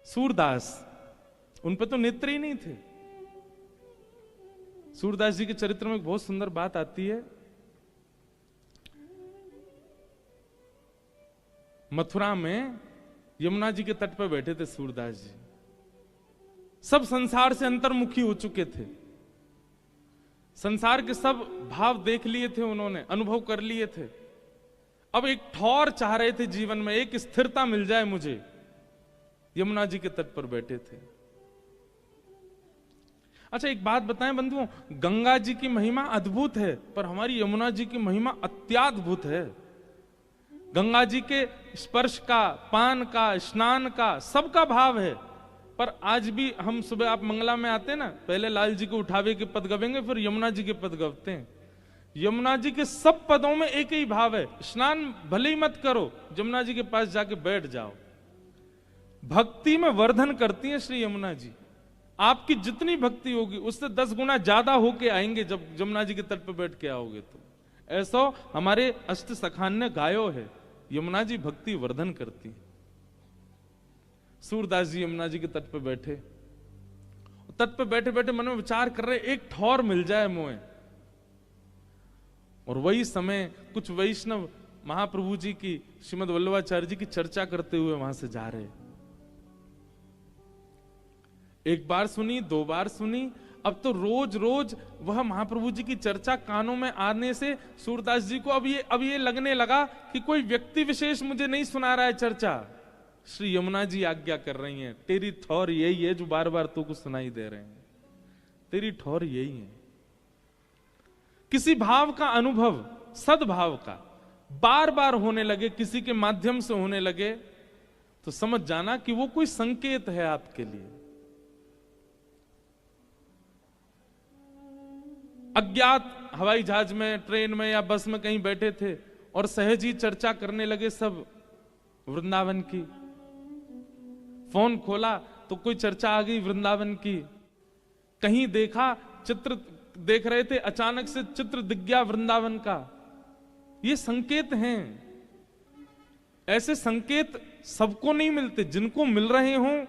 सूरदास, उन पे तो नेत्र ही नहीं थे। सूरदास जी के चरित्र में एक बहुत सुंदर बात आती है। मथुरा में यमुना जी के तट पर बैठे थे सूरदास जी। सब संसार से अंतर्मुखी हो चुके थे, संसार के सब भाव देख लिए थे उन्होंने, अनुभव कर लिए थे। अब एक ठौर चाह रहे थे जीवन में, एक स्थिरता मिल जाए मुझे। यमुना जी के तट पर बैठे थे। अच्छा एक बात बताएं बंधुओं, गंगा जी की महिमा अद्भुत है, पर हमारी यमुना जी की महिमा अत्याद्भुत है। गंगा जी के स्पर्श का, पान का, स्नान का, सबका भाव है। पर आज भी हम सुबह आप मंगला में आते हैं ना, पहले लाल जी को उठावे के पद गवेंगे, फिर यमुना जी के पद गवते हैं। यमुना जी के सब पदों में एक ही भाव है, स्नान भले ही मत करो, यमुना जी के पास जाके बैठ जाओ। भक्ति में वर्धन करती है श्री यमुना जी। आपकी जितनी भक्ति होगी उससे 10 गुना ज्यादा होके आएंगे जब यमुना जी के तट पर बैठ के आओगे तो। ऐसा हमारे अष्ट सखान ने गायो है, यमुना जी भक्ति वर्धन करती है। सूरदास जी यमुना जी के तट पर बैठे, तट पर बैठे बैठे मन में विचार कर रहे, एक ठौर मिल जाए मोए। और वही समय कुछ वैष्णव महाप्रभु जी की, श्रीमद वल्लभाचार्य जी की चर्चा करते हुए वहां से जा रहे। एक बार सुनी, 2 बार सुनी, अब तो रोज रोज वह महाप्रभु जी की चर्चा कानों में आने से सूरदास जी को अब ये लगने लगा कि कोई व्यक्ति विशेष मुझे नहीं सुना रहा है चर्चा, श्री यमुना जी आज्ञा कर रही हैं। तेरी ठौर यही है जो बार बार तू को सुनाई दे रहे हैं, तेरी ठौर यही है। किसी भाव का अनुभव, सद्भाव का बार बार होने लगे, किसी के माध्यम से होने लगे, तो समझ जाना कि वो कोई संकेत है आपके लिए। अज्ञात हवाई जहाज में, ट्रेन में या बस में कहीं बैठे थे और सहज ही चर्चा करने लगे सब वृंदावन की। फोन खोला तो कोई चर्चा आ गई वृंदावन की। कहीं देखा, चित्र देख रहे थे, अचानक से चित्र दिख गया वृंदावन का। ये संकेत हैं। ऐसे संकेत सबको नहीं मिलते, जिनको मिल रहे हों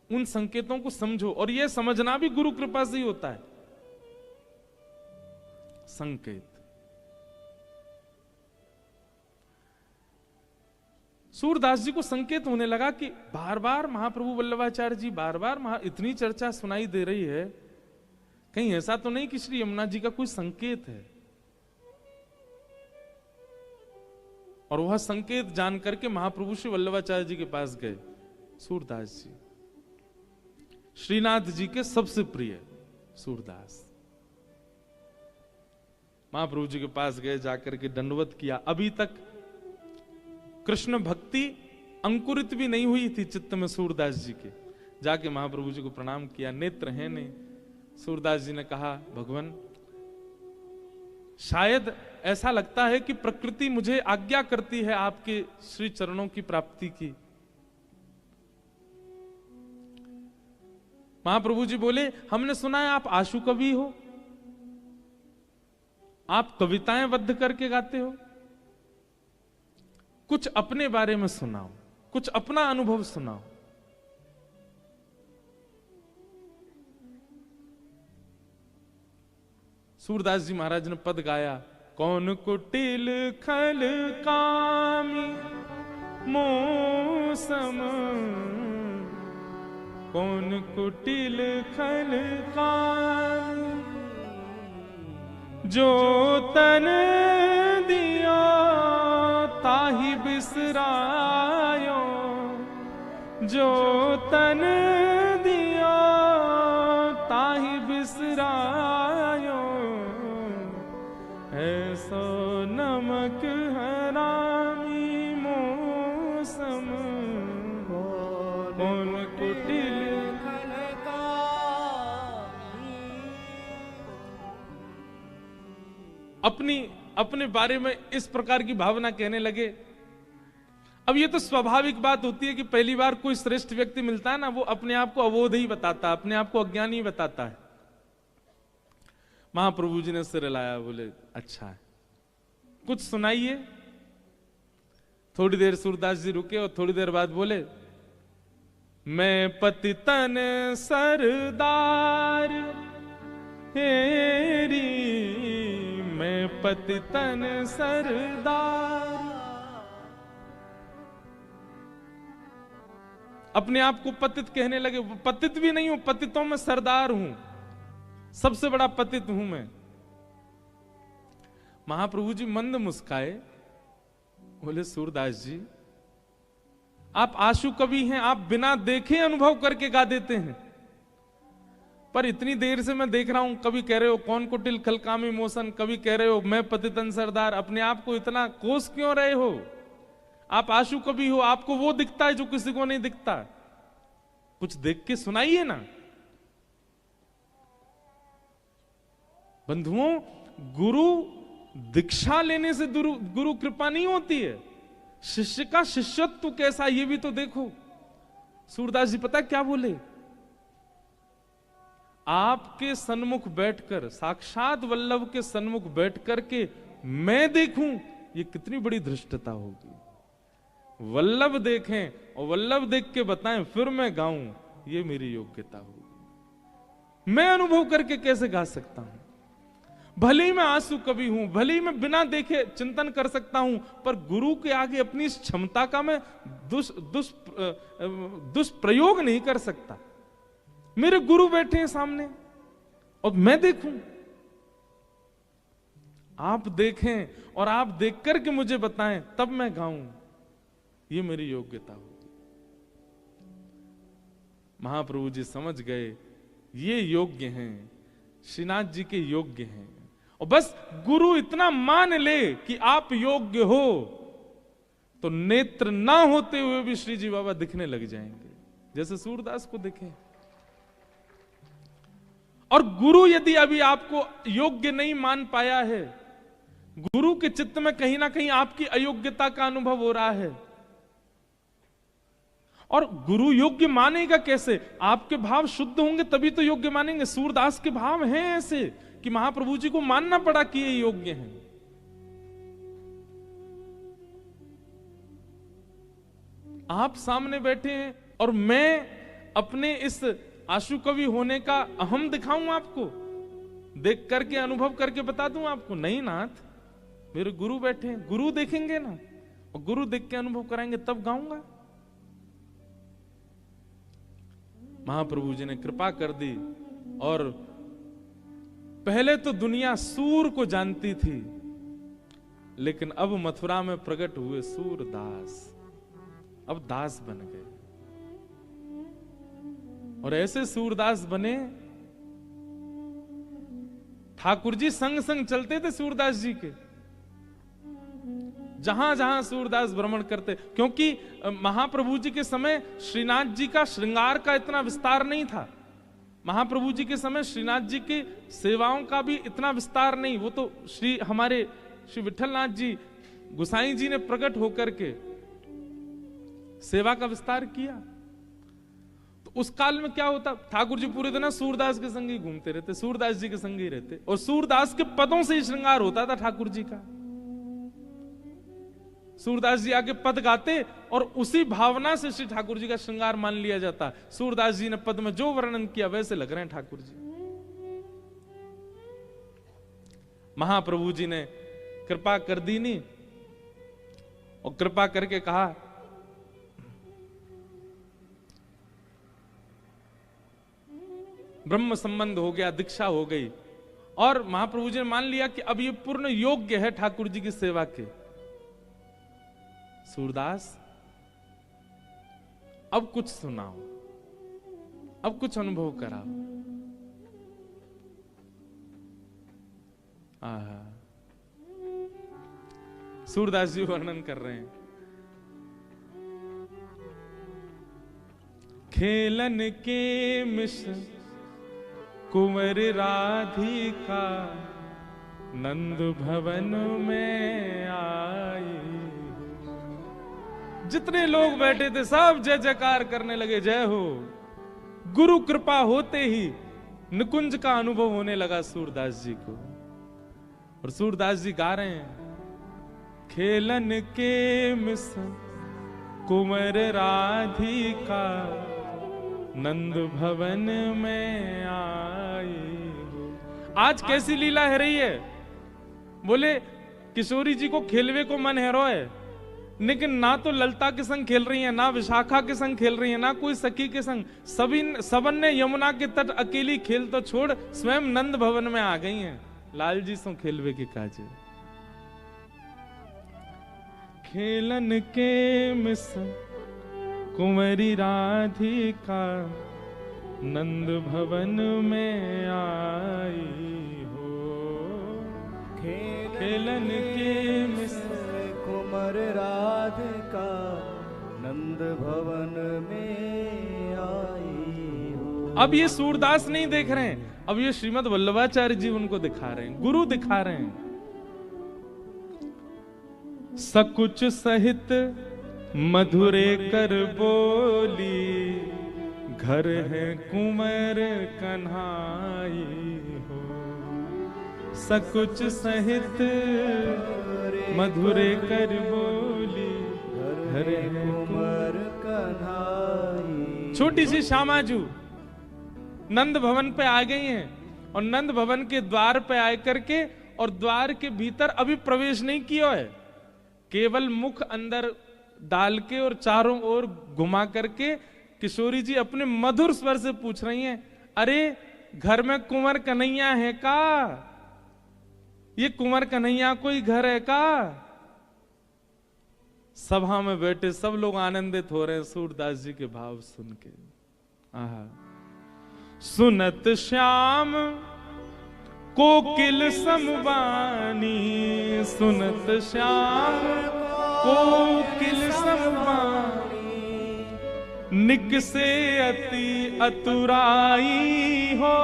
उन संकेतों को समझो। और यह समझना भी गुरु कृपा से ही होता है। संकेत, सूरदास जी को संकेत होने लगा कि बार बार महाप्रभु वल्लभाचार्य जी, बार बार इतनी चर्चा सुनाई दे रही है, कहीं ऐसा तो नहीं कि श्री यमुना जी का कोई संकेत है। और वह संकेत जान करके महाप्रभु श्री वल्लभाचार्य जी के पास गए। सूरदास जी श्रीनाथ जी के सबसे प्रिय सूरदास महाप्रभु जी के पास गए, जाकर के दंडवत किया। अभी तक कृष्ण भक्ति अंकुरित भी नहीं हुई थी चित्त में सूरदास जी के। जाके महाप्रभु जी को प्रणाम किया, नेत्र है नहीं। सूरदास जी ने कहा, भगवान शायद ऐसा लगता है कि प्रकृति मुझे आज्ञा करती है आपके श्री चरणों की प्राप्ति की। महाप्रभु जी बोले, हमने सुना है आप आशु कवि हो, आप कविताएं बद्ध करके गाते हो, कुछ अपने बारे में सुनाओ, कुछ अपना अनुभव सुनाओ। सूरदास जी महाराज ने पद गाया, कौन कुटिल खल कामी मौसम, कौन कुटिल खल कामी जो तन दिया ताहि बिसरायो, जो तन दिया ताहि बिसरायो, ऐसो नमक हरामी मौसम, कौन कुटिल अपने बारे में इस प्रकार की भावना कहने लगे। अब ये तो स्वाभाविक बात होती है कि पहली बार कोई श्रेष्ठ व्यक्ति मिलता है ना, वो अपने आप को अबोध ही बताता है, अपने आप को अज्ञानी ही बताता है। महाप्रभु जी ने सिर हिलाया, बोले अच्छा है, कुछ सुनाइए। थोड़ी देर सूरदास जी रुके और थोड़ी देर बाद बोले, मैं पतितन सरदार हेरी, मैं पतितन सरदार। अपने आप को पतित कहने लगे। पतित भी नहीं हूं, पतितों में सरदार हूं, सबसे बड़ा पतित हूं मैं। महाप्रभु जी मंद मुस्काए, बोले सूरदास जी आप आशु कवि हैं, आप बिना देखे अनुभव करके गा देते हैं, पर इतनी देर से मैं देख रहा हूं, कभी कह रहे हो कौन कुटिल खलकामी मोशन, कभी कह रहे हो मैं पतितन सरदार, अपने आप को इतना कोस क्यों रहे हो? आप आशु कवि हो, आपको वो दिखता है जो किसी को नहीं दिखता, कुछ देख के सुनाइए ना। बंधुओं, गुरु दीक्षा लेने से गुरु कृपा नहीं होती है, शिष्य का शिष्यत्व कैसा ये भी तो देखो। सूरदास जी पता क्या बोले? आपके सन्मुख बैठकर, साक्षात वल्लभ के सन्मुख बैठ करके मैं देखूं, ये कितनी बड़ी धृष्टता होगी। वल्लभ देखें और वल्लभ देख के बताएं फिर मैं गाऊं, ये मेरी योग्यता होगी। मैं अनुभव करके कैसे गा सकता हूं? भले ही मैं आंसू कवि हूं, भले ही मैं बिना देखे चिंतन कर सकता हूं, पर गुरु के आगे अपनी इस क्षमता का मैं दुष्प्रयोग नहीं कर सकता। मेरे गुरु बैठे हैं सामने और मैं देखूं, आप देखें और आप देख करके मुझे बताएं, तब मैं गाऊं, ये मेरी योग्यता होगी। महाप्रभु जी समझ गए ये योग्य हैं, श्रीनाथ जी के योग्य हैं, और बस गुरु इतना मान ले कि आप योग्य हो, तो नेत्र ना होते हुए भी श्री जी बाबा दिखने लग जाएंगे, जैसे सूरदास को दिखे। और गुरु यदि अभी आपको योग्य नहीं मान पाया है, गुरु के चित्त में कहीं ना कहीं आपकी अयोग्यता का अनुभव हो रहा है, और गुरु योग्य मानेगा कैसे? आपके भाव शुद्ध होंगे तभी तो योग्य मानेंगे। सूरदास के भाव हैं ऐसे कि महाप्रभु जी को मानना पड़ा कि ये योग्य हैं। आप सामने बैठे हैं और मैं अपने इस आशु कवि होने का अहम दिखाऊं आपको, देख करके अनुभव करके बता दूं आपको? नहीं नाथ, मेरे गुरु बैठे हैं, गुरु देखेंगे ना, और गुरु देख के अनुभव कराएंगे तब गाऊंगा। महाप्रभु जी ने कृपा कर दी, और पहले तो दुनिया सूर को जानती थी, लेकिन अब मथुरा में प्रकट हुए सूरदास, अब दास बन गए, और ऐसे सूरदास बने। ठाकुर जी संग संग चलते थे सूरदास जी के, जहां जहां सूरदास भ्रमण करते, क्योंकि महाप्रभु जी के समय श्रीनाथ जी का श्रृंगार का इतना विस्तार नहीं था। महाप्रभु जी के समय श्रीनाथ जी की सेवाओं का भी इतना विस्तार नहीं, वो तो हमारे श्री विठलनाथ जी गुसाई जी ने प्रकट होकर के सेवा का विस्तार किया। तो उस काल में क्या होता, ठाकुर जी पूरे दिन सूरदास के संग ही घूमते रहते, सूरदास जी के संग ही रहते, और सूरदास के पदों से ही श्रृंगार होता था ठाकुर जी का। सूरदास जी आगे पद गाते और उसी भावना से श्री ठाकुर जी का श्रृंगार मान लिया जाता। सूरदास जी ने पद में जो वर्णन किया वैसे लग रहे हैं ठाकुर जी। महाप्रभु जी ने कृपा कर दी नहीं, और कृपा करके कहा ब्रह्म संबंध हो गया, दीक्षा हो गई, और महाप्रभु जी ने मान लिया कि अब ये पूर्ण योग्य है ठाकुर जी की सेवा के। सूरदास अब कुछ सुनाओ, अब कुछ अनुभव कराओ। सूरदास जी वर्णन कर रहे हैं, खेलन के मिश्र कुंवर राधिका नंद भवन में आई। जितने लोग बैठे थे सब जय जयकार करने लगे, जय हो। गुरु कृपा होते ही निकुंज का अनुभव होने लगा सूरदास जी को, और सूरदास जी गा रहे हैं, खेलन के मिश्र कुंवर राधिका नंद भवन में आई हो। आज कैसी लीला है रही है? बोले किशोरी जी को खेलवे को मन है रो है, लेकिन ना तो ललता के संग खेल रही है, ना विशाखा के संग खेल रही है, ना कोई सखी के संग। सबन ने यमुना के तट अकेली खेल तो छोड़ स्वयं नंद भवन में आ गई हैं। लाल जी सो खेलवे के काजे खेलन के मिस कुंवरी राधिका नंद भवन में आई हो। खेलन के मिस कुंवर राधिका नंद भवन में आई हो। अब ये सूरदास नहीं देख रहे हैं, अब ये श्रीमद वल्लभाचार्य जी उनको दिखा रहे हैं, गुरु दिखा रहे हैं। सकुच सहित मधुरे कर बोली घर है कुंवर कन्हाई हो। सकुच सहित मधुरे कर बोली घर है कुंवर कन्हाई। छोटी सी श्यामाजू नंद भवन पे आ गई हैं, और नंद भवन के द्वार पे आकर के, और द्वार के भीतर अभी प्रवेश नहीं किया है, केवल मुख अंदर डाल के और चारों ओर घुमा करके किशोरी जी अपने मधुर स्वर से पूछ रही हैं, अरे घर में कुंवर कन्हैया है का? ये कुंवर कन्हैया कोई घर है का? सभा में बैठे सब लोग आनंदित हो रहे हैं सूरदास जी के भाव सुन के। आहा। सुनत श्याम कोकिल समवानी, सुनत श्याम कोकिल समवानी, निक से अति अतुराई हो,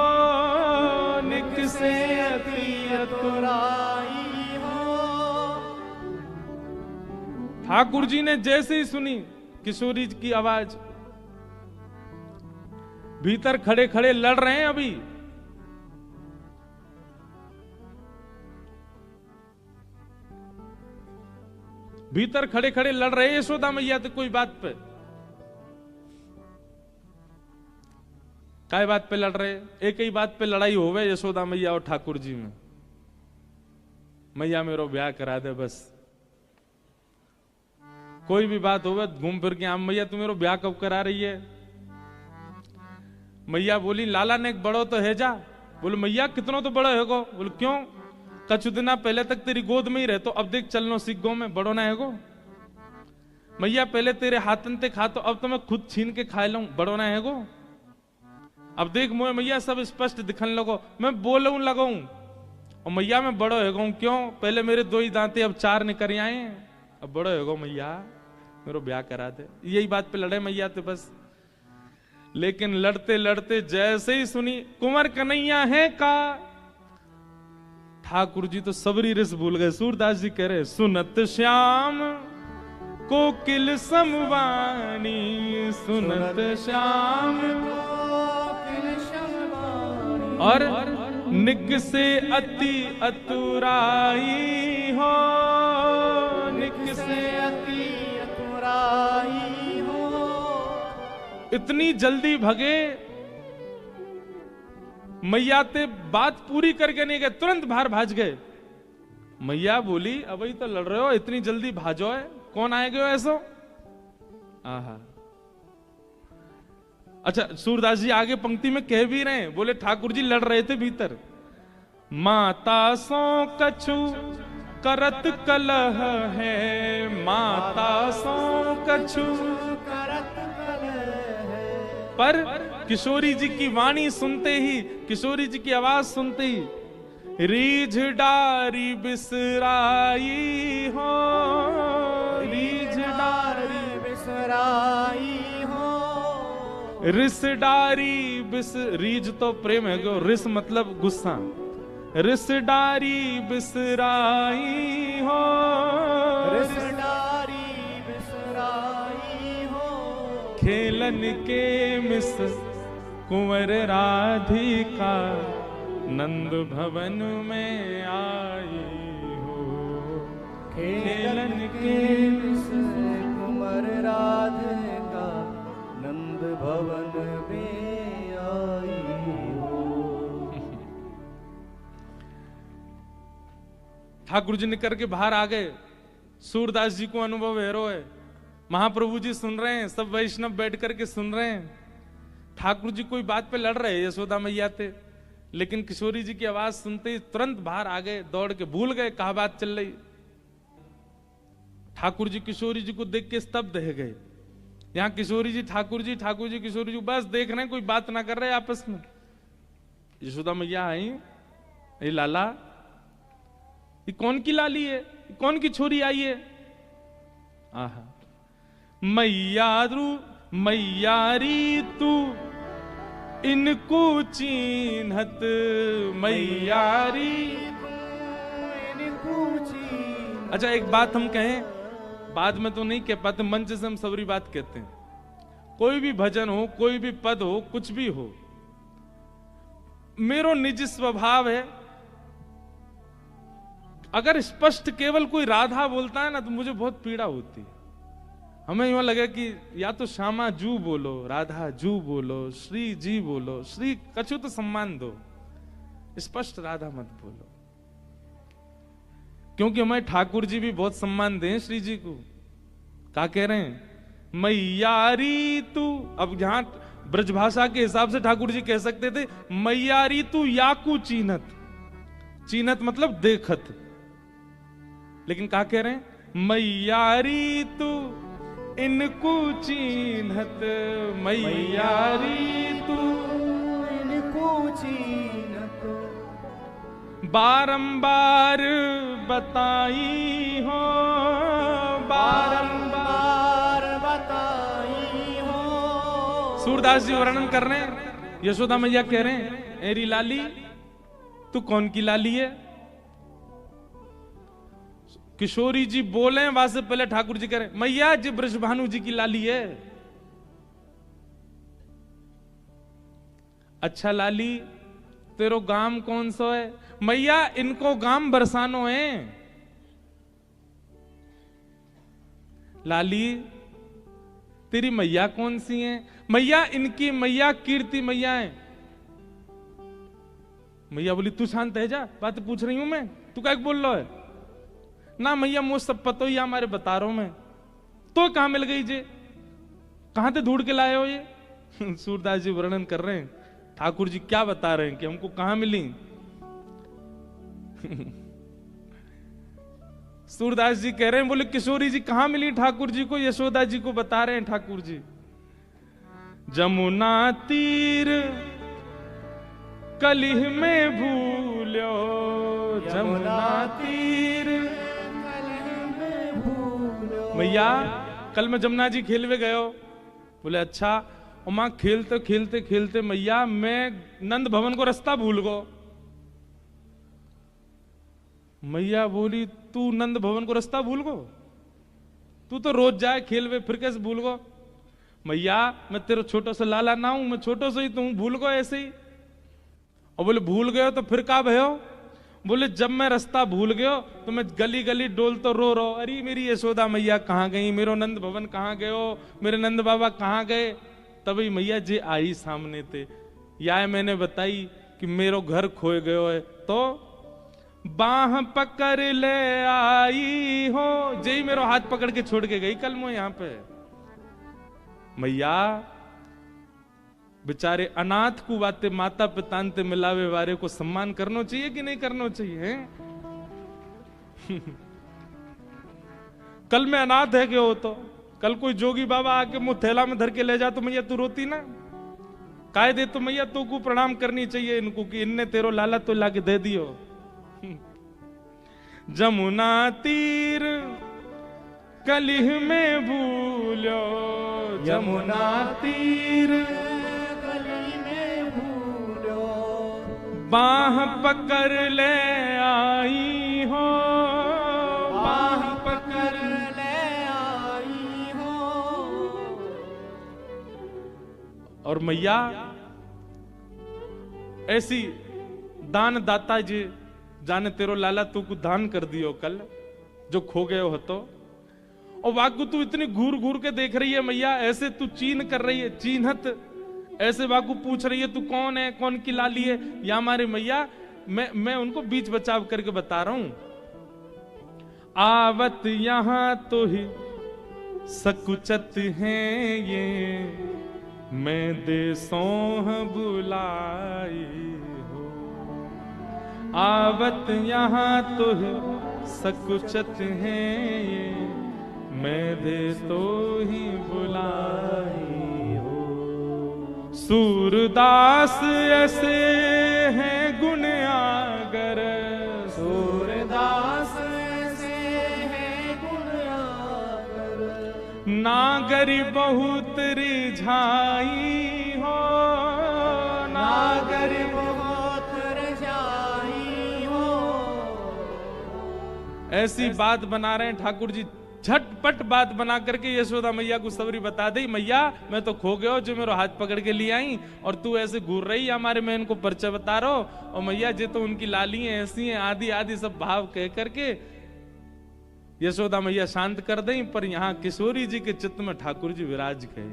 निक से अति अतुराई हो। ठाकुर जी ने जैसे ही सुनी किशोरी की आवाज, भीतर खड़े खड़े लड़ रहे हैं अभी, भीतर खड़े खड़े लड़ रहे हैं यशोदा मैया तो कोई बात पे, काय बात पे लड़ रहे? एक ही बात पे लड़ाई होवे यशोदा मैया और ठाकुर जी में, मैया मेरो ब्याह करा दे बस। कोई भी बात होवे घूम फिर के आम, मैया तू मेरो ब्याह कब करा रही है? मैया बोली लाला ने एक बड़ो तो है जा। बोले मैया कितना तो बड़ा है गो? बोले क्यों? कछु दिना पहले तक तेरी गोद में ही रहे, तो अब देख चलनो सीख गो में बड़ो ना है गो। मैया पहले तेरे हाथन ते खा, तो अब तो मैं खुद छीन के खा लूं, बड़ो ना है गो। अब देख मोए मैया सब स्पष्ट दिखने लगो, मैं बोलूं लगाऊं, और मैया मैं बड़ो है गो। क्यों? पहले मेरे 2 ही दांते अब 4 निकल आए, अब बड़ो है गो मैया मेरो ब्याह करा दे। यही बात पे लड़े मैया थे बस। लेकिन लड़ते लड़ते जैसे ही सुनी कुंवर कन्हैया है का, ठाकुर जी तो सबरी रिस भूल गए। सूरदास जी कह रहे सुनत श्याम कोकिल समवानी, सुनत श्याम कोकिल समवानी, और निक से अति अतुराई हो, निक से अति अतुराई हो। इतनी जल्दी भगे, मैया ते बात पूरी करके नहीं गए, तुरंत बाहर भाज गए। मैया बोली अब ही तो लड़ रहे हो, इतनी जल्दी भाजो है, कौन आएगा ऐसो? आहा। अच्छा सूरदास जी आगे पंक्ति में कह भी रहे हैं, बोले ठाकुर जी लड़ रहे थे भीतर, माता सो कछु करत कलह है, माता सो कछु करत कलह है। पर किशोरी जी की वाणी सुनते ही, किशोरी जी की आवाज सुनते ही, रीझ डारी बिसराई हो, रीझ डारी बिसराई हो। रिस डारी बिस, रीझ तो प्रेम है गो, रिस मतलब गुस्सा। रिस डारी बिसराई हो, रिस डारी बिसराई हो। खेलन के मिस कुंवर राधिका नंद भवन में आई हो। खेलन के मिस कुंवर राधिका नंद भवन में आई हो। ठाकुर जी निकल के बाहर आ गए। सूरदास जी को अनुभव हेरो है, महाप्रभु जी सुन रहे हैं, सब वैष्णव बैठ करके सुन रहे हैं। ठाकुर जी कोई बात पे लड़ रहे यशोदा मैया थे, लेकिन किशोरी जी की आवाज सुनते ही तुरंत बाहर आ गए, दौड़ के भूल गए कहा बात चल रही। ठाकुर जी किशोरी जी को देख के स्तब्ध रह गए। यहाँ किशोरी जी ठाकुर जी, ठाकुर जी किशोरी जी बस देख रहे हैं, कोई बात ना कर रहे आपस में। यशोदा मैया आई, ये लाला, ये कौन की लाली है, ये कौन की छोरी आई है? आहा, मैयारी तू इनको चीन्हत, मैयारी इनको चीन्हत। अच्छा एक बात हम कहें, बाद में तो नहीं कह पाते, मंच से हम सबरी बात कहते हैं। कोई भी भजन हो, कोई भी पद हो, कुछ भी हो, मेरो निजी स्वभाव है, अगर स्पष्ट केवल कोई राधा बोलता है ना तो मुझे बहुत पीड़ा होती है। हमें यूं लगे कि या तो श्यामा जू बोलो, राधा जू बोलो, श्री जी बोलो, श्री कछु तो सम्मान दो, स्पष्ट राधा मत बोलो। क्योंकि हमें ठाकुर जी भी बहुत सम्मान दें श्री जी को। क्या कह रहे हैं? मैयारी तू। अब यहां ब्रजभाषा के हिसाब से ठाकुर जी कह सकते थे मैयारी तू याकू चीनत, चीनत मतलब देखत, लेकिन क्या कह रहे हैं? मैयारी तू इनको चीनत, मैयारी तू इनको चीनत। बारंबार बताई हो, बारंबार बताई हो। सूरदास जी वर्णन कर रहे हैं, यशोदा मैया कह रहे हैं एरी लाली तू कौन की लाली है? किशोरी जी बोले वहां से पहले ठाकुर जी कह रहे मैया जी ब्रजभानु जी की लाली है। अच्छा लाली तेरो गाम कौन सा है? मैया इनको गाम बरसानो है। लाली तेरी मैया कौन सी है? मैया इनकी मैया कीर्ति मैया है। मैया बोली तू शांत है जा, बात पूछ रही हूं मैं, तू क्या बोल रहा है? ना मैया मुझे सब पता ही हमारे बता रहा हूं मैं। तो कहां मिल गई जे, कहां से ढूंढ के लाए हो ये? सूरदास जी वर्णन कर रहे हैं, ठाकुर जी क्या बता रहे हैं कि हमको कहां मिली। सूरदास जी कह रहे हैं, बोले किशोरी जी कहां मिली ठाकुर जी को? यशोदा जी को बता रहे हैं ठाकुर जी। जमुना तीर कलिह में भूलो, जमुना तीर मैया कल मैं जमुना जी खेलवे गयो। बोले अच्छा। और मां खेलते खेलते खेलते मैया मैं नंद भवन को रास्ता भूल गो। मैया बोली तू नंद भवन को रास्ता भूल गो? तू तो रोज जाए खेलवे, फिर कैसे भूल गो? मैया मैं तेरा छोटा सा लाला ना हूं, मैं छोटो से ही तू भूल गो ऐसे ही। और बोले भूल गयो तो फिर का भयो? बोले जब मैं रास्ता भूल गयो तो मैं गली गली डोल तो रो रो, अरे मेरी यशोदा मैया कहाँ गई, मेरो नंद भवन कहाँ गयो, मेरे नंद बाबा कहाँ गए? तभी मैया जी आई सामने थे, या मैंने बताई कि मेरो घर खोए गयो है, तो बाह पकड़ ले आई हो, जय मेरो हाथ पकड़ के छोड़ के गई कल मैं यहाँ पे। मैया बेचारे अनाथ को बातें माता पिता ते मिलावे वारे को सम्मान करना चाहिए कि नहीं करना चाहिए? कल मैं अनाथ है क्यों? तो कल कोई जोगी बाबा आके मुंह थैला में धर के ले जा तो मैया तू रोती ना? कायदे तो मैया तो को प्रणाम करनी चाहिए इनको कि इनने तेरो लाला तो लाके दे दियो। जमुना तीर कलिह में भूलो, जमुना तीर बाह पकड़ ले आई हो, बाह पकड़ ले आई हो। और मैया ऐसी दान दाता जी जाने तेरो लाला तू को दान कर दियो कल जो खो गयो हो तो। और वाकु तू इतनी घूर घूर के देख रही है मैया, ऐसे तू चीन कर रही है, चीनत ऐसे वाकु पूछ रही है तू कौन है, कौन की लाली है। या हमारी मैया, मैं उनको बीच बचाव करके बता रहा हूं। आवत यहां तो ही सकुचत हैं ये, मैं देसों बुलाई हो। आवत यहाँ तो सकुचत हैं ये, मैं देसो ही बुलाई हो। सूरदास ऐसे हैं गुण आगर, सूरदास ऐसे हैं गुण आगर, नागरी बहुत रिझाई हो, नागर बहुत रजाई हो। ऐसी बात बना रहे हैं ठाकुर जी, झटपट बात बना करके यशोदा मैया को सबरी बता दी, मैया मैं तो खो गया जो मेरा हाथ पकड़ के ले आई, और तू ऐसे घूर रही हमारे, मैं इनको परिचय बता रहा हूं, और मैया जी तो उनकी लाली है, ऐसी हैं, आदि आदि सब भाव कह करके यशोदा मैया शांत कर दें। पर यहां किशोरी जी के चित्त में ठाकुर जी विराज गए।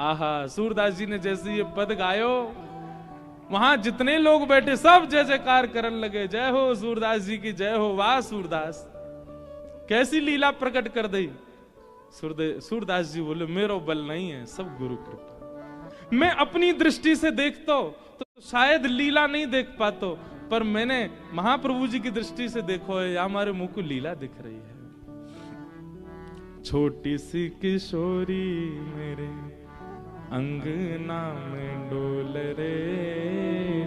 आहा, सूरदास जी ने जैसे ये पद गायो, वहां जितने लोग बैठे सब जय जयकार करने लगे, जय हो सूरदास जी की जय हो। वाह सूरदास, कैसी लीला प्रकट कर दी। सूरदास जी बोले मेरो बल नहीं है, सब गुरु कृपा। मैं अपनी दृष्टि से देखता तो शायद लीला नहीं देख पाता, पर मैंने महाप्रभु जी की दृष्टि से देखो है, हमारे मुंह को लीला दिख रही है। छोटी सी किशोरी मेरे अंगना में डोल रे,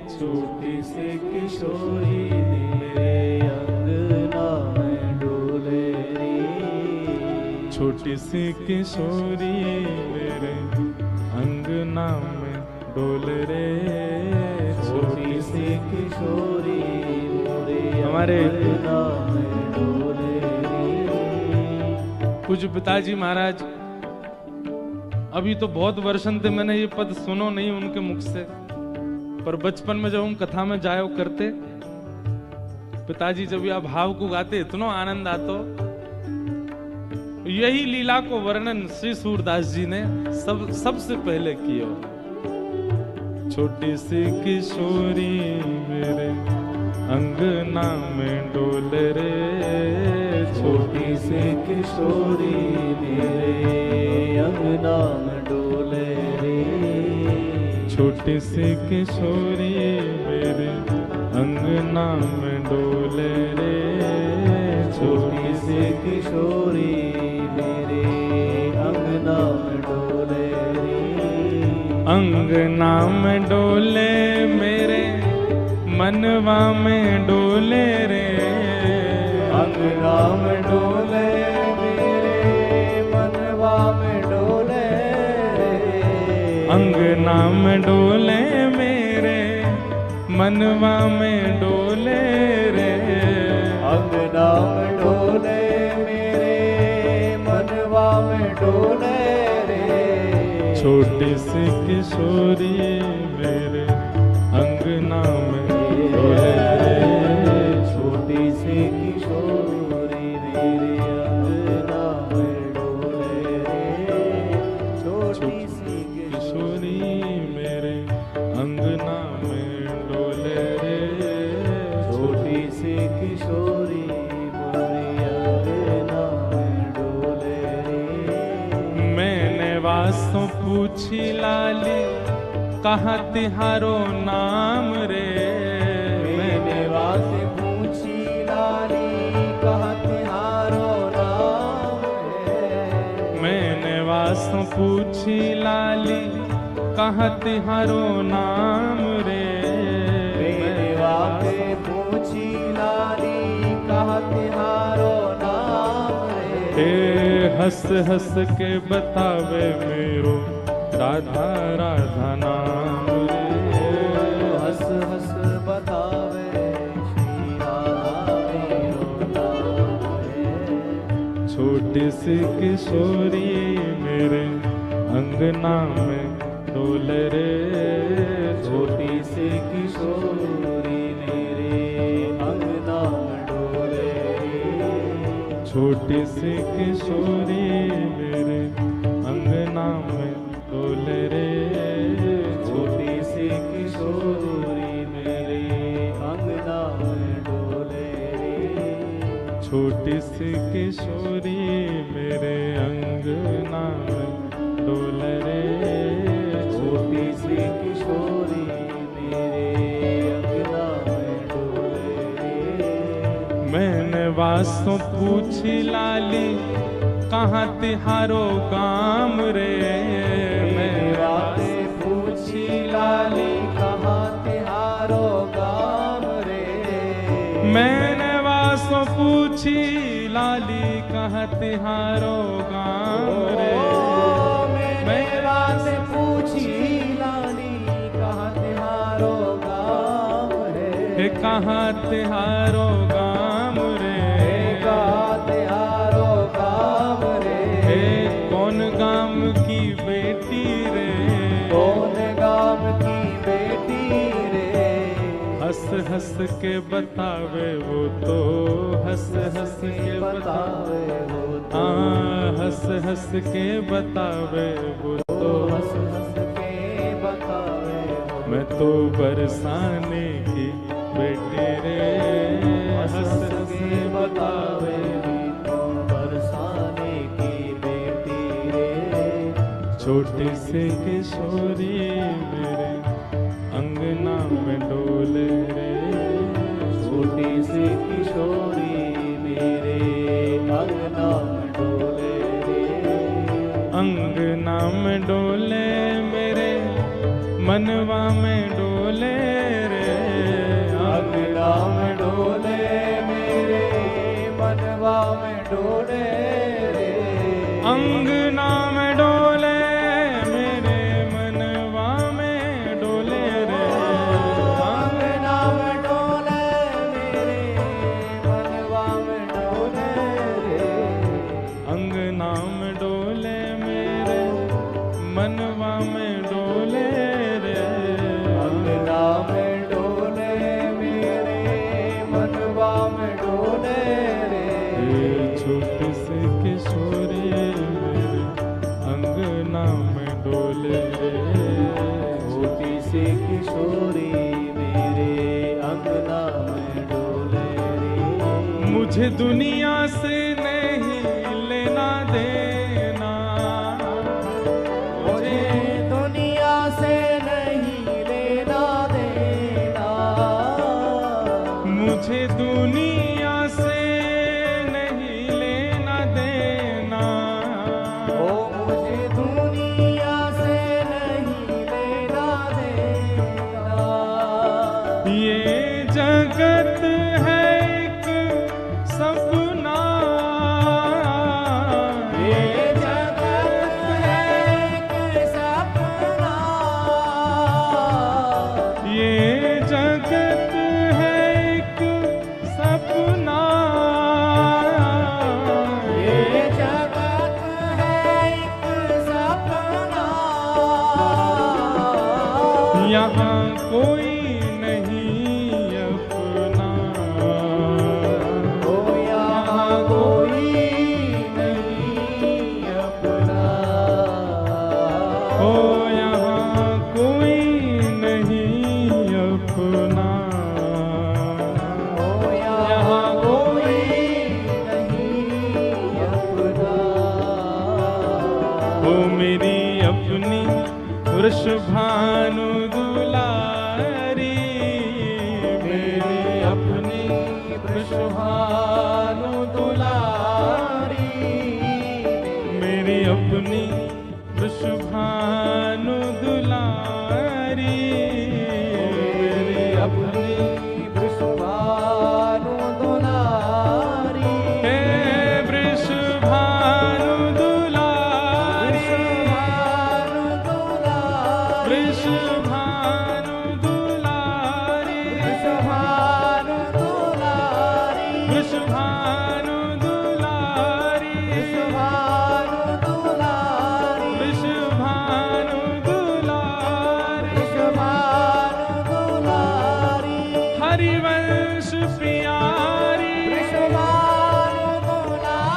छोटी सी किशोरी मेरे अंगना में डोले रे, छोटी सी किशोरी मेरे अंगना में डोल रे, छोटी सी किशोरी मेरे हमारे अंगना में डोले रे। पूज्य पिताजी महाराज, अभी तो बहुत वर्षन थे मैंने ये पद सुनो नहीं उनके मुख से, पर बचपन में जब हम कथा में जायो करते, पिताजी जब यह भाव को गाते इतना आनंद आतो। यही लीला को वर्णन श्री सूरदास जी ने सबसे पहले किया। छोटी सी किशोरी मेरे अंगना में डोल रे, छोटी सी किशोरी मेरे अंगना में डोले रे, छोटी सी किशोरी मेरे अंगना में डोले रे, छोटी सी किशोरी मेरे अंगना में डोले रे, अंगना में डोले मेरे मनवा में डोले रे, अंगना में डोले मेरे मनवा में डोले रे, अंगना में डोले मेरे मनवा में डोले रे, अंगना में डोले मेरे मनवा में डोले रे, छोटी सी किशोरी मेरे अंगना में डोले रे, छोटी सी किशोरी मेरे अंगना में डोले रे, छोटी सी किशोरी मेरे अंगना में डोले रे, छोटी सी किशोरी मेरे अंगना में डोले रे। मैंने वासों पूछी लाली कहाँ तिहारो नाम रे, मैंने वासे पूछी लाली कहाँ तिहारो नाम है, मैंने वासों पूछी लाली कहाँ तिहारो नाम रे, मैंने वासे पूछी लाली कहाँ तिहारो नाम है, हंस हंस के बतावे मेरो राधा राधा नाम रे, हंस हंस बतावे श्री राधा मेरो नाम है, छोटी सी किशोरी मेरे अंगना में डोल रे, छोटी सी किशोरी मेरे अंगना में डोले रे, छोटी सी किशोरी मेरे अंगना में डोले रे, छोटी सी किशोरी मेरे अंगना में डोले रे, छोटी सी किशोरी मेरे अंगना में डोले रे, छोटी सी किशोरी मेरे अंगना में डोले रे। मैंने वासों पूछी लाली कहाँ तिहारो काम रे, मैंने बातें पूछी लाली कहाँ तिहारो काम रे, मैंने वासों पूछी लाली कहाँ तिहारो काम रे, मैंने बातें पूछी लाली कहाँ तिहारो काम रे, कहाँ तिहारो गाम रे, कहाँ तिहारो काम रे, कौन गाम की बेटी रे, कौन गाम की बेटी रे, हंस हंस के बतावे वो तो, हंस हंस के बतावे बतावे वो तो, हंस हंस के बतावे वो तो, हंस हंस के बतावे वो मैं तो बरसाने की बेटी रे, हंस हंस हंस हंस के बतावे भी तो बरसाने की बेटी रे, छोटी सी किशोरी मेरे अंगना में डोले रे, छोटी सी किशोरी मेरे अंगना में डोले रे, अंगना में डोले मेरे मनवा में डोले रे, अंगना में डोले मेरे मनवा में डोले रे, अंगना में डोले मेरे मनवा में डोले रे, अंगना में डोले मेरे मनवा में डोले रे, अंगना में डोले मेरे मनवा में डोले रे, अंगना में डोले मेरे मनवा में डोले रे, छोटी सी किशोरी मेरे अंगना में डोले रे, छोटी सी किशोरी मेरे अंगना में डोले रे, मुझे दुनिया से नहीं लेना देना, मुझे दुनिया से नहीं लेना देना, मुझे दुनिया से नहीं लेना देना, ओ मुझे दुनिया से नहीं लेना देना, ये जगत है एक सपना, ये जगत है एक सपना, ये जगत है एक सपना, ये जगत है एक सपना, यहाँ कोई नहीं अपना, ओ यहाँ कोई नहीं अपना, ओ यहाँ कोई नहीं अपना, ओ यहाँ कोई नहीं अपना, ओ मेरी अपनी वृषभानु दुलारी, मेरी अपनी वृषभानु दुलारी, मेरी अपनी वृषभानु दुलारी, मेरी अपनी वृषभानु दुलारी, हे वृषभानु दुलारी, वृषभानु दुलारी, वृषभानु दुलारी, वृषभानु दुलारी, वृषभानु दुलारी, वृषभानु दुलारी, वृषभानु दुलारी, वृषभानु दुलारी, हरिवंश प्रियारी, वृषभानु दुलारी,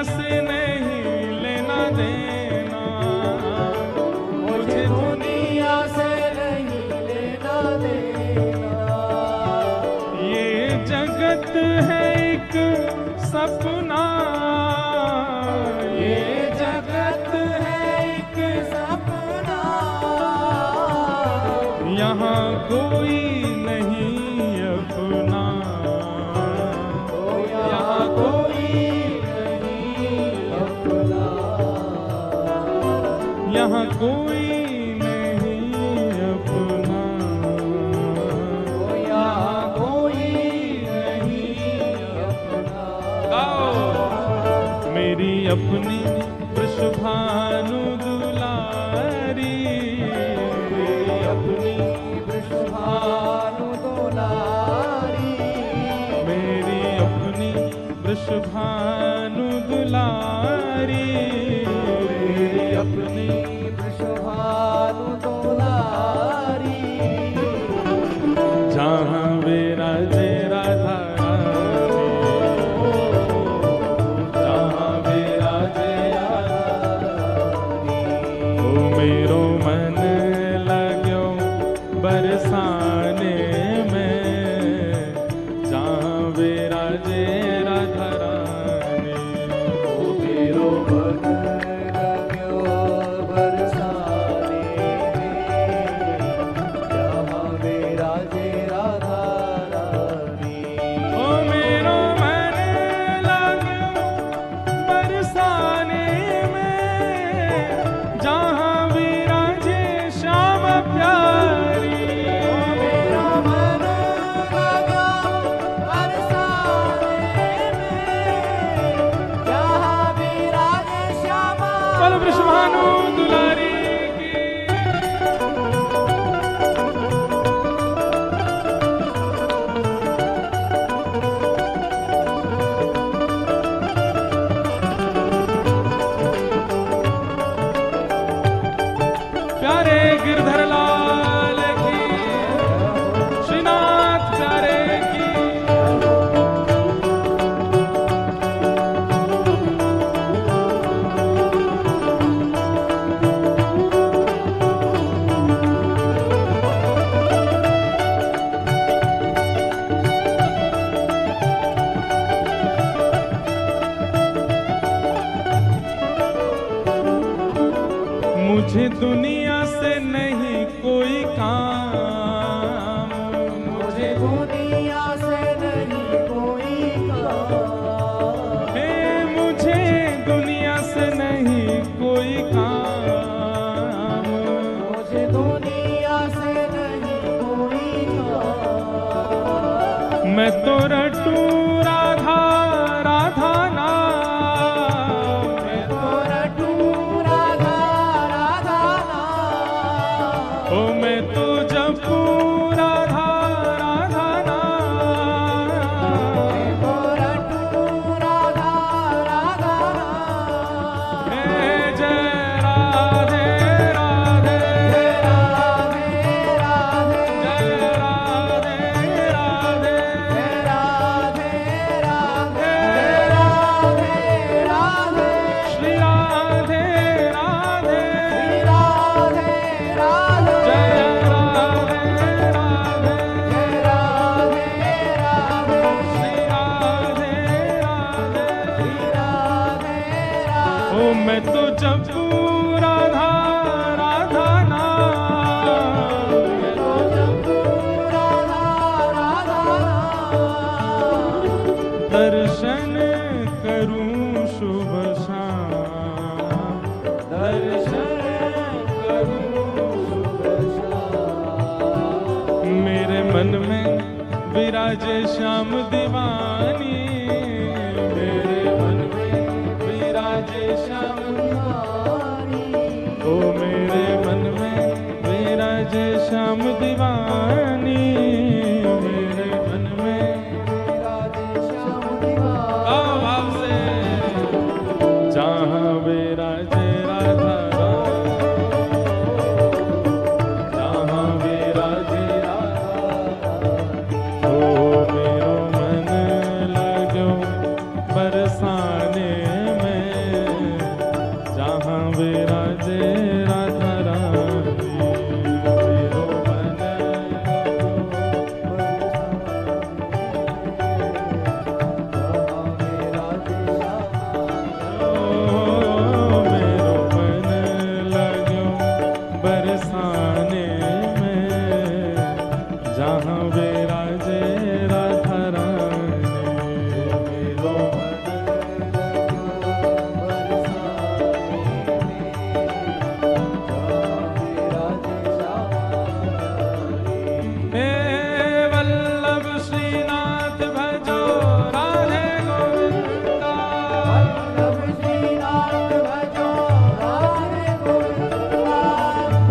से नहीं लेना देना, मुझे दुनिया से नहीं लेना देना। ये जगत है एक सपना, ये जगत है एक सपना। यहाँ कोई नहीं अपना, यहाँ कोई नहीं अपना। यहाँ कोई नहीं अपना, यहाँ कोई नहीं अपना। गाओ मेरी अपनी वृषभानु दुलारी, मेरी अपनी वृषभानु दुलारी। मेरी अपनी वृषभानु दुलारी, मेरी अपनी वृषभानु दुलारी। जहाँ विराजे राधा रानी, जहाँ विराजे ओ मेरो मन लाग्यो बरसाने में, जहाँ विराजे राधा रानी। ओ मेरो मन लाग्यो बरसाने में, जहाँ विराजे राधा रानी। ओ मेरो मन लाग्यो बरसाने में, जहाँ विराजे श्याम प्यारी। ओ मेरा मन लाग्यो बरसाने में, जहाँ विराजे श्यामा। बोलो वृषभानु दुलारी की। प्यारे गिरधर लाल की, श्रीनाथ प्यारे की। मुझे दुनिया से नहीं कोई काम, मुझे दुनिया से नहीं कोई काम। हे मुझे दुनिया से नहीं कोई काम। मुझे दुनिया से नहीं कोई काम। मैं तो रटूं राधा राधा नाम, मैं तो रटूं राधा राधा नाम। ओ मैं तो जपूं राधा राधा नाम। मैं तो रटूं राधा राधा नाम। हे जय राधे राधे, जय राधे राधे, जय राधे राधे, जय राधे राधे, जय राधे राधे। श्री राधे राधे, श्री राधे राधे, जय राधे राधे, जय राधे राधे, श्री राधे राधे। श्री राधे राधे। ओ मैं तो जपूं राधा राधा नाम, मैं तो जपूं राधा राधा नाम। दर्शन करूं शुभ शाम, दर्शन करूं शुभ शाम। मेरे मन में विराजे श्याम दीवानी, मेरे मन में विराजे श्याम दीवानी। ओ मेरे मन में विराजे श्याम दीवानी, मेरे मन में। राधे श्याम दीवानी। आओ भाव से, जहाँ विराजे राधा रानी, जहाँ विराजे राधा रानी। ओ मेरो मन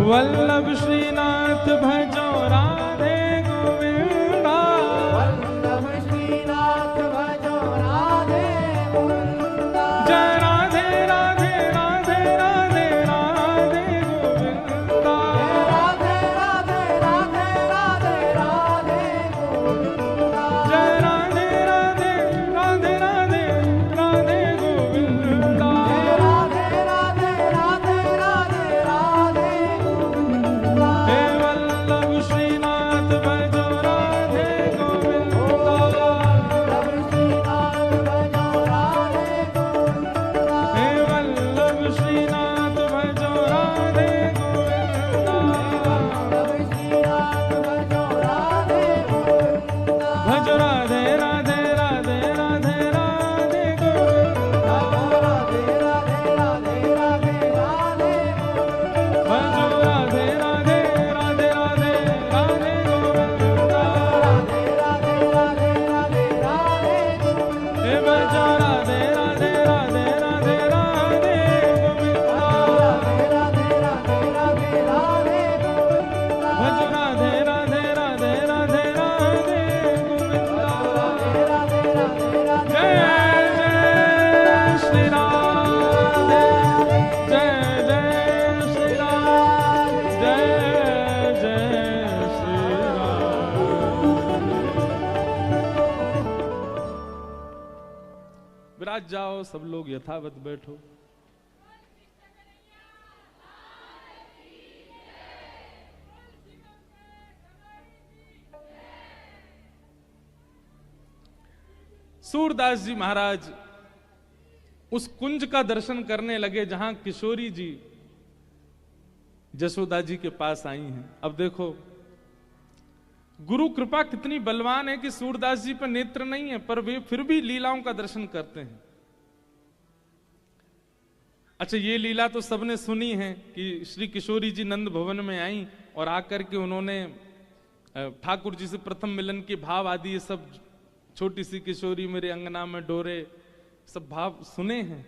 वल्लभ श्रीनाथ भजो राधे गोविंदा, वल्लभ श्रीनाथ भजो राधे गोविंदा। जय राधे राधे राधे राधे राधे गोविंदा, राधे राधे राधे राधे राधे गोविंदा। जय राधे राधे राधे राधे राधे गोविंदा, राधे राधे राधे राधे राधे गोविंदा। हे वल्लभ श्रीनाथ भजो राधे गोविंदा, वल्लभ श्रीनाथ भजो राधे गोविंदा। हे वल्लभ श्रीनाथ भजो राधे गोविंदा, वल्लभ श्रीनाथ भजो राधे गोविंदा। भज राधे राधे राधे राधे राधे गोविंदा, राधे राधे राधे राधे राधे गोविंदा। भज राधे राधे राधे राधे राधे गोविंदा, राधे राधे राधे राधे राधे गोविंदा। हे भज राधे राधे राधे राधे राधे गोविंदा, राधे राधे राधे राधे राधे गोविंदा। भज राधे राधे राधे राधे राधे गोविंदा। राधे राधे राधे राधे जय जय श्री राधे, जय जय श्री राधे, जय जय श्री राधे। विराज जाओ, सब लोग यथावत बैठो। सूरदास जी महाराज उस कुंज का दर्शन करने लगे जहां किशोरी जी जसोदा जी के पास आई हैं। अब देखो गुरु कृपा कितनी बलवान है कि सूरदास जी पर नेत्र नहीं है, पर वे फिर भी लीलाओं का दर्शन करते हैं। अच्छा, ये लीला तो सबने सुनी है कि श्री किशोरी जी नंद भवन में आई और आकर के उन्होंने ठाकुर जी से प्रथम मिलन के भाव आदि ये सब, छोटी सी किशोरी मेरे अंगना में डोरे, सब भाव सुने हैं।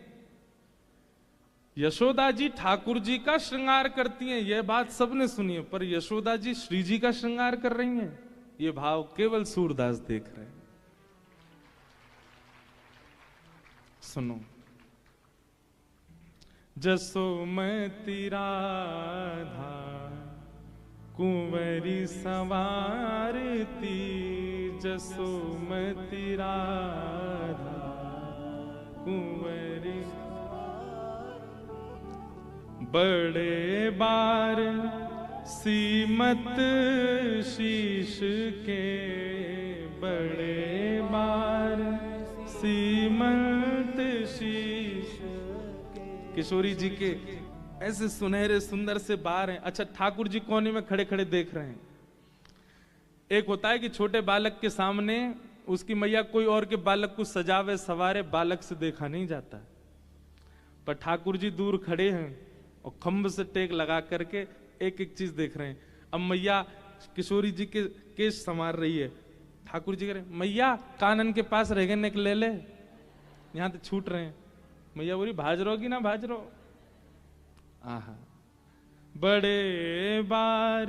यशोदा जी ठाकुर जी का श्रृंगार करती हैं, यह बात सबने सुनी है, पर यशोदा जी श्री जी का श्रृंगार कर रही हैं, ये भाव केवल सूरदास देख रहे हैं। सुनो। जसोमती राधा कुंवरी सवारती, जसोमती राधा कुंवरी बड़े बार सीमत शीश के, बड़े बार सीमत शीश। किशोरी जी के ऐसे सुनहरे सुंदर से बार हैं। अच्छा, ठाकुर जी कोने में खड़े खड़े देख रहे हैं। एक होता है कि छोटे बालक के सामने उसकी मैया कोई और के बालक को सजावे सवारे, बालक से देखा नहीं जाता, पर ठाकुर जी दूर खड़े हैं और खंभ से टेक लगा करके एक एक चीज देख रहे हैं। अब मैया किशोरी जी के केश संवार रही है, ठाकुर जी कह रहे मैया कानन के पास रह गए ले ले, यहां तो छूट रहे हैं। मैया बोली भाज रहोगी ना भाज रहो। आहा, बड़े बार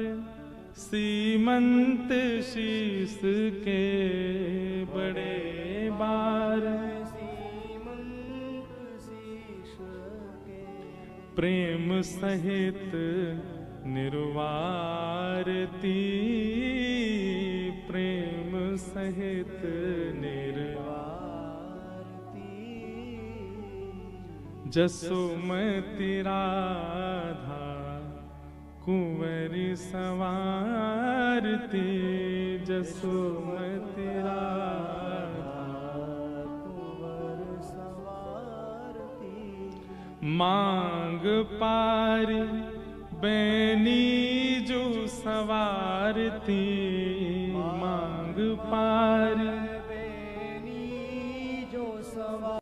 सीमंत शीस के, बड़े बार सीमंत शीश के, प्रेम सहित निर्वारती, प्रेम सहित निर्वारती। जसोमती राधा कुंवरी सवारती, जसोमती राधा कुंवर सवारती। मांग पार बैनी जो सवारती, मांग पार बेनी जो सवारती।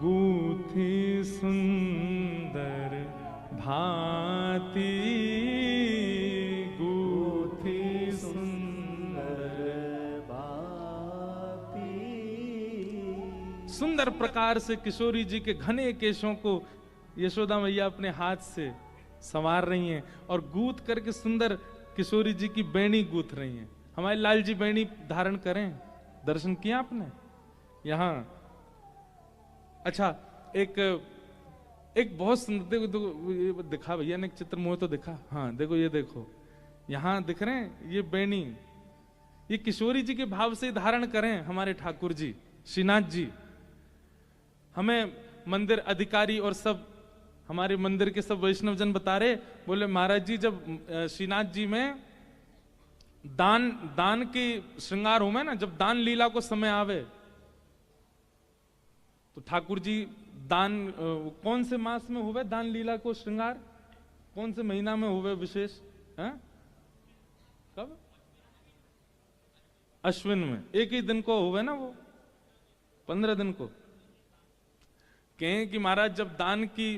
गूथी सुंदर भांति, गूथी सुंदर भांति। सुंदर प्रकार से किशोरी जी के घने केशों को यशोदा मैया अपने हाथ से संवार रही हैं और गूंथ करके सुंदर किशोरी जी की बैणी गूंथ रही हैं। हमारे लाल जी बैणी धारण करें, दर्शन किया आपने यहां। अच्छा, एक बहुत सुंदर, देखो ये दिखा भैया ने, एक चित्र मुझे तो दिखा, हाँ देखो, ये देखो यहां दिख रहे हैं, ये बैणी, ये किशोरी जी के भाव से धारण करें हमारे ठाकुर जी, श्रीनाथ जी। हमें मंदिर अधिकारी और सब हमारे मंदिर के सब वैष्णव जन बता रहे, बोले महाराज जी जब श्रीनाथ जी में दान की श्रृंगार हो में ना, जब दान लीला को समय आवे तो ठाकुर जी दान कौन से मास में हुए दान लीला को श्रृंगार, कौन से महीना में हुए विशेष है? कब? अश्विन में, एक ही दिन को हुए ना, वो 15 दिन को। कहें कि महाराज जब दान की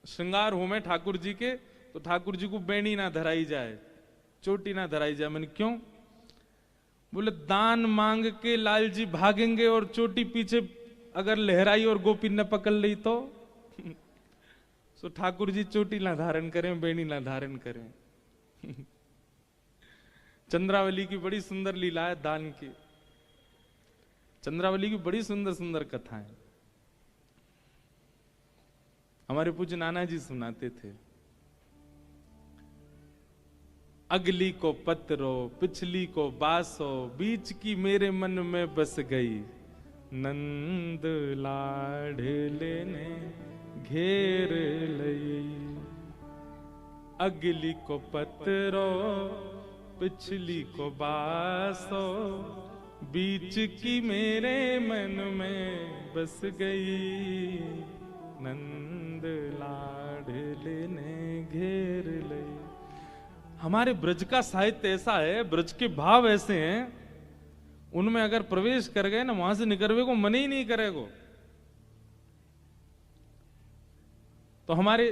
श्रृंगार हो में ठाकुर जी के, तो ठाकुर जी को बैणी ना धराई जाए, चोटी ना धराई जाए। मैंने क्यों? बोले दान मांग के लाल जी भागेंगे और चोटी पीछे अगर लहराई और गोपी न पकड़ ली तो सो ठाकुर जी चोटी ना धारण करें, बैणी ना धारण करें। चंद्रावली की बड़ी सुंदर लीला है दान की, चंद्रावली की बड़ी सुंदर सुंदर कथाएं हमारे पूज्य नाना जी सुनाते थे। अगली को पत्रो, पिछली को बासो, बीच की मेरे मन में बस गई, नंद लाडले ने घेर लई। अगली को पत्रो, पिछली को बासो, बीच की मेरे मन में बस गई, नंद लाडले ने घेर लई। हमारे ब्रज का साहित्य ऐसा है, ब्रज के भाव ऐसे हैं, उनमें अगर प्रवेश कर गए ना, वहां से निकलने को मन ही नहीं करेगा। तो हमारे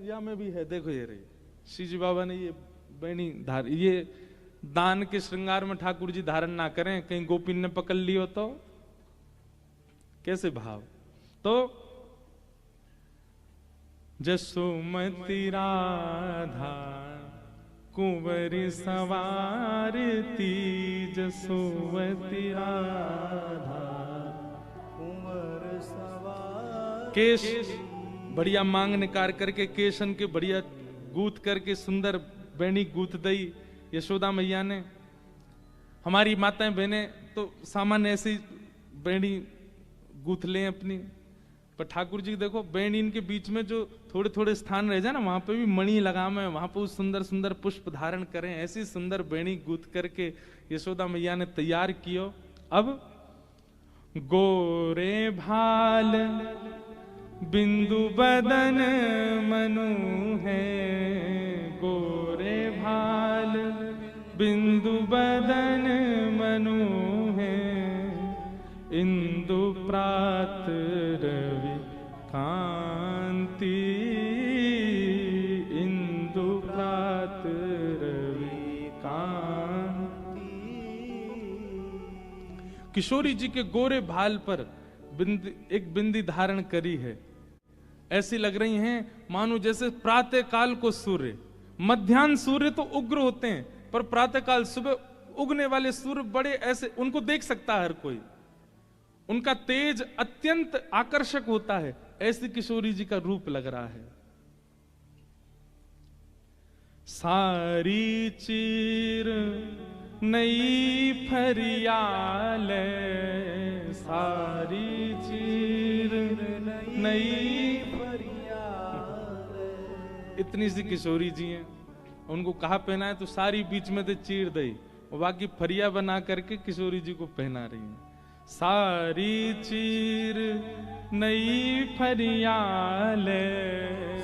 या में भी है, देखो ये रही श्री जी बाबा ने ये बैणी धार, ये दान के श्रृंगार में ठाकुर जी धारण ना करें, कहीं गोपी ने पकड़ लियो तो कैसे भाव। तो जसोमती राधा कुंवरी सवारती, जसोमती राधा कुंवर सवार। केश बढ़िया मांग निकाल करके, केशन के बढ़िया गूथ करके सुंदर बैणी गूथ दई यशोदा मैया ने। हमारी माताएं बहनें तो सामान्य ऐसी बैणी गूथ लें अपनी, पर ठाकुर जी देखो बैणी इनके बीच में जो थोड़े थोड़े स्थान रह जाए ना, वहां पे भी मणि लगाम है, वहां पे सुंदर सुंदर पुष्प धारण करें। ऐसी सुंदर बैणी गूथ करके यशोदा मैया ने तैयार कियो। अब गोरे भाल बिंदु बदन मनु है, गोरे भाल बिंदु बदन मनु है, इंदु प्रात रवि कांति, इंदु प्रात रवि कांति। किशोरी जी के गोरे भाल पर एक बिंदी धारण करी है, ऐसी लग रही हैं मानो जैसे प्रातः काल को सूर्य। मध्याह्न सूर्य तो उग्र होते हैं, पर प्रातः काल सुबह उगने वाले सूर्य बड़े ऐसे, उनको देख सकता है हर कोई, उनका तेज अत्यंत आकर्षक होता है। ऐसी किशोरी जी का रूप लग रहा है। सारी चीर नई फरियाल, सारी चीर नई फरियाल। इतनी सी किशोरी जी हैं, उनको कहा पहना है तो सारी बीच में से चीर दई, और बाकी फरिया बना करके किशोरी जी को पहना रही हैं। सारी चीर नई फरियाल,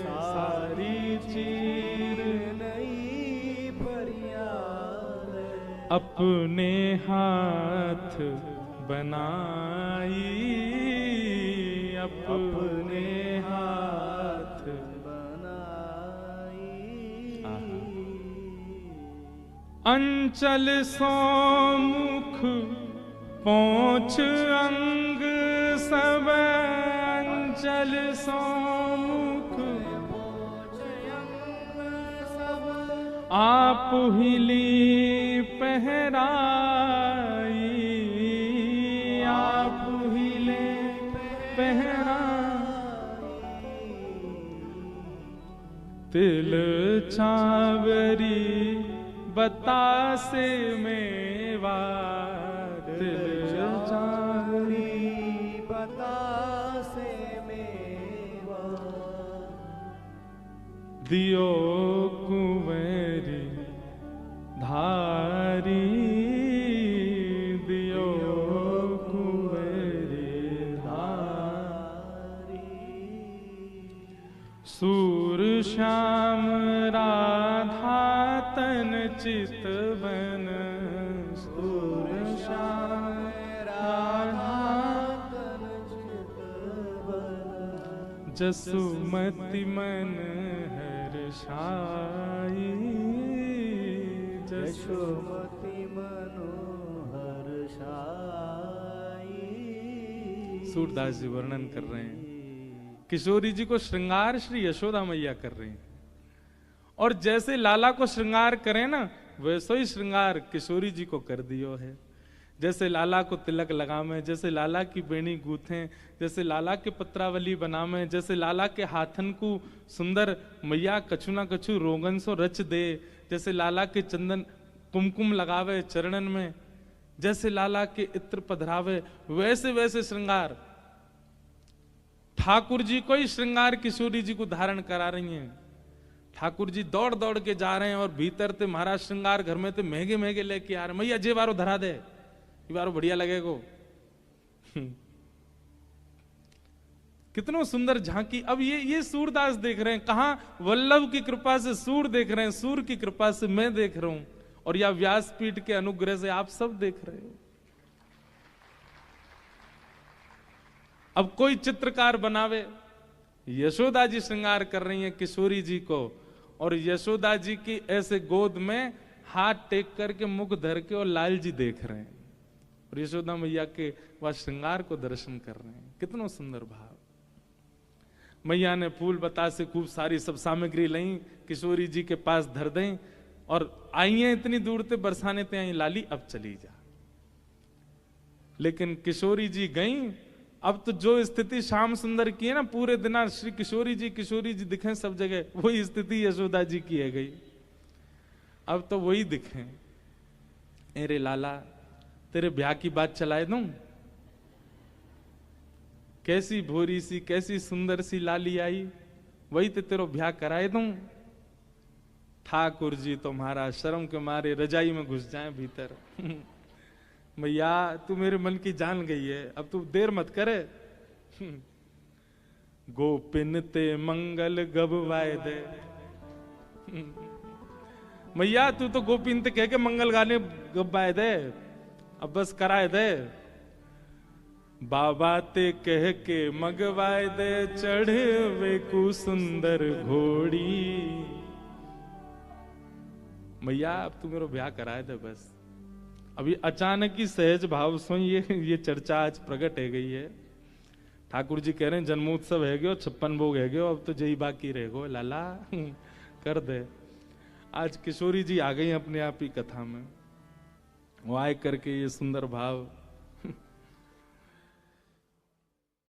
सारी चीर नई फरियाल, अपने हाथ बनाई, अपने हाथ बनाई। अंचल सौमुख पहुंच अंग सब, अंचल सौमुख आप ही ली पहराई, आप ही ले पहराई, तिल चावरी बतासे मेवा, तिल चावरी बतासे मेवा, दियो कुंवरी धारी, दियो कुंवरी धारी, सूर श्याम राधा तन चितवन, सूर श्याम राधा तन चितवन, जसुमति मन हर्षाई, यशोमति मनोहर शाई। सूरदास जी वर्णन कर रहे हैं, किशोरी जी को श्रृंगार श्री यशोदा मैया कर रहे हैं, और जैसे लाला को श्रृंगार करें ना, वैसे ही श्रृंगार किशोरी जी को कर दियो है। जैसे लाला को तिलक लगावे, जैसे लाला की बेणी गूथें, जैसे लाला के पत्रावली बनावे, जैसे लाला के हाथन को सुंदर मैया कछु ना कछु रोगन सो रच दे, जैसे लाला के चंदन कुमकुम लगावे चरणन में, जैसे लाला के इत्र पधरावे, वैसे वैसे श्रृंगार ठाकुर जी को ही श्रृंगार किशोरी जी को धारण करा रही हैं। ठाकुर जी दौड़ दौड़ के जा रहे हैं और भीतर ते महाराज श्रृंगार घर में ते महंगे महंगे लेके आ रहे, मैया जे बारो धरा दे, ये बारो बढ़िया लगेगो। कितनो सुंदर झांकी। अब ये सूरदास देख रहे हैं, कहां वल्लभ की कृपा से सूर देख रहे हैं, सूर की कृपा से मैं देख रहा हूं, और या व्यासपीठ के अनुग्रह से आप सब देख रहे हो। अब कोई चित्रकार बनावे, यशोदा जी श्रृंगार कर रही हैं किशोरी जी को, और यशोदा जी की ऐसे गोद में हाथ टेक करके मुख धर के और लाल जी देख रहे हैं, और यशोदा मैया के वह श्रृंगार को दर्शन कर रहे हैं। कितना सुंदर भाव। मैया ने फूल बतासे खूब सारी सब सामग्री लाई, किशोरी जी के पास धर दें, और आई हैं इतनी दूर ते बरसाने ते आई, लाली अब चली जा। लेकिन किशोरी जी गई। अब तो जो स्थिति श्याम सुंदर की है ना, पूरे दिन श्री किशोरी जी दिखे सब जगह, वही स्थिति यशोदा जी की है गई। अब तो वही दिखे, अरे लाला तेरे ब्याह की बात चलाए दूं, कैसी भोरी सी कैसी सुंदर सी लाली आई, वही तो तेरो ब्याह कराए दूं। ठाकुर जी तो महाराज शर्म के मारे रजाई में घुस जाए भीतर। मैया तू मेरे मन की जान गई है, अब तू देर मत करे। गोपिन ते मंगल गबवाए दे। मैया तू तो गोपिन ते कह के मंगल गाने गबवाए दे, अब बस कराए दे। बाबा ते कह के मगवाए दे, चढ़वे को सुंदर घोड़ी। मैया अब तू मेरा ब्याह कराए दे बस। अभी अचानक ही सहज भाव सो ये चर्चा आज प्रकट है गई है। ठाकुर जी कह रहे हैं जन्मोत्सव है गयो, 56 भोग है गयो, अब तो जही बाकी रह गो लाला कर दे। आज किशोरी जी आ गई अपने आप ही कथा में, वो आए करके ये सुंदर भाव